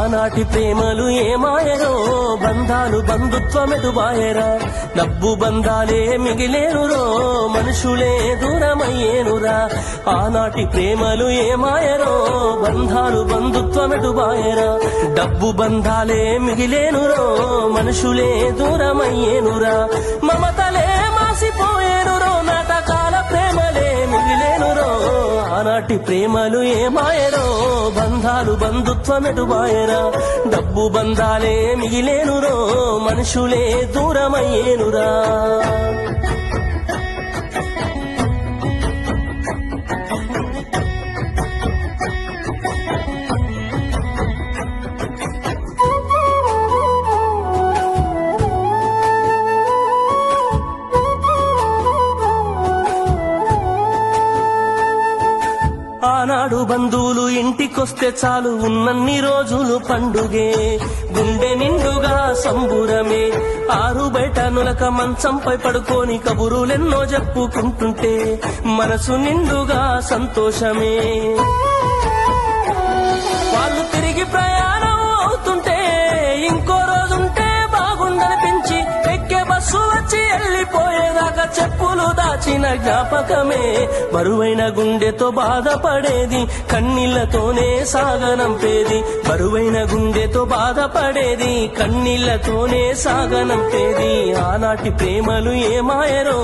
ఆనాటి ప్రేమలు ఏమాయరో బంధాలు బంధుత్వమెటుబాయరా డబ్బు బంధాలే మిగిలేనురో మనుషులే దూరమయ్యేనురా ఆనాటి ప్రేమలు ఏమాయరో బంధాలు బంధుత్వమెటుబాయరా డబ్బు బంధాలే మిగిలేనురో మనుషులే దూరమయ్యేనురా మమతలే మాసిపోయేనురో నాటకాల ప్రేమలే మిగిలేనురో ఆనాటి ప్రేమలు ఏమాయరో బంధాలు బంధుత్వమెటుబాయరా డబ్బు బంధాలే మిగిలేనురో మనుషులే దూరమయ్యేనురా ఆనాడు బంధువులు ఇంటికొస్తే చాలు ఉన్నన్ని రోజులు పండుగే గుండె నిండుగా సంబురమే ఆరు బయట నులక మంచంపై పడుకొని కబురులెన్నో చెప్పుకుంటుంటే మనసు నిండుగా సంతోషమే వాళ్ళు తిరిగి ప్రయాణం అవుతుంటే ఇంకో రోజుంటే బాగుండనిపించి ఎక్కే బస్సు వచ్చి వెళ్ళిపోయేదాకా చెప్పులు దాచిన జ్ఞాపకమే బరువైన గుండెతో బాధపడేది కన్నీళ్లతోనే సాగనంపేది బరువైన గుండెతో బాధపడేది కన్నీళ్లతోనే సాగనంపేది ఆనాటి ప్రేమలు ఏమాయరో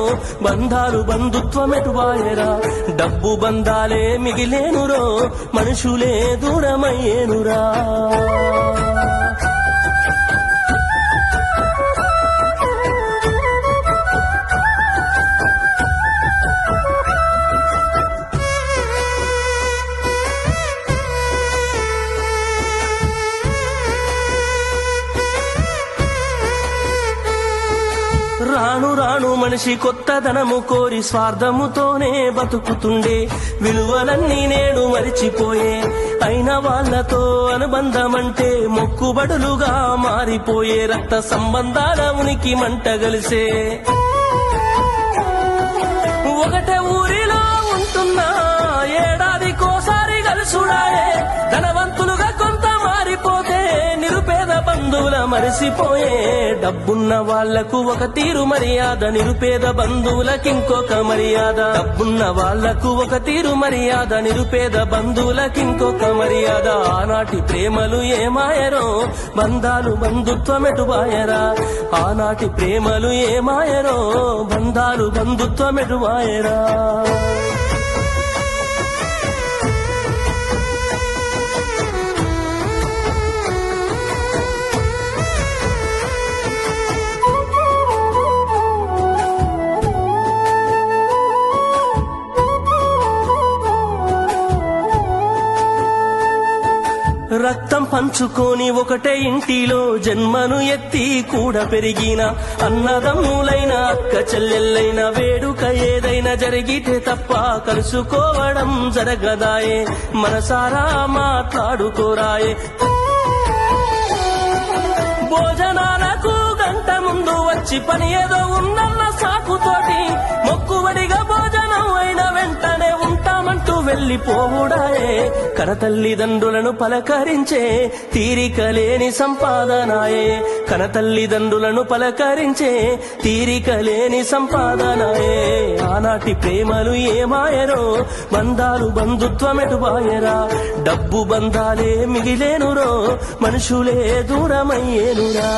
బంధాలు బంధుత్వమెటుబాయరా డబ్బు బంధాలే మిగిలేనురో మనుషులే దూరమయ్యేనురా రాను రాను మనిషి కొత్తదనము కోరి స్వార్థముతోనే బతుకుతుండే విలువలన్నీ నేడు మరిచిపోయే అయిన వాళ్లతో అనుబంధమంటే మొక్కుబడులుగా మారిపోయే రక్త సంబంధాల ఉనికి మంటగలిసే ఒకటే ఊరిలో ఉంటున్నా ఏడాదికోసారి కలుసుడాయే ధనవంతులుగా కొంత మారిపోతే నిరుపేద బంధువుల మరిసిపోయే డబ్బున్న వాళ్లకు ఒక తీరు మర్యాద నిరుపేద బంధువులకింకొక మర్యాద డబ్బున్న వాళ్లకు ఒక తీరు మర్యాద నిరుపేద బంధువులకింకొక మర్యాద ఆనాటి ప్రేమలు ఏమాయరో బంధాలు బంధుత్వమెటుబాయరా ఆనాటి ప్రేమలు ఏమాయరో బంధాలు బంధుత్వమెటుబాయరా రక్తం పంచుకొని ఒకటే ఇంటిలో జన్మను ఎత్తి కూడా పెరిగిన అన్నదమ్ములైన అక్క చెల్లెళ్ళైన వేడుక ఏదైనా జరిగితే తప్ప కలుసుకోవడం జరగదాయే మనసారా మాట్లాడుకోరాయే భోజనాలకు గంట ముందు వచ్చి పని ఏదో ఉందన్న సాకుతోటి మొక్కుబడిగా భోజనం అయిన వెంటనే ఉంటామంటూ వెళ్లిపోవుడాయే కనతల్లిదండ్రులను పలకరించే తీరిక లేని సంపాదనాయే కనతల్లిదండ్రులను పలకరించే తీరిక లేని సంపాదనాయే ఆనాటి ప్రేమలు ఏమాయరో బంధాలు బంధుత్వమెటుబాయరా డబ్బు బంధాలే మిగిలేనురో మనుషులే దూరమయ్యేనురా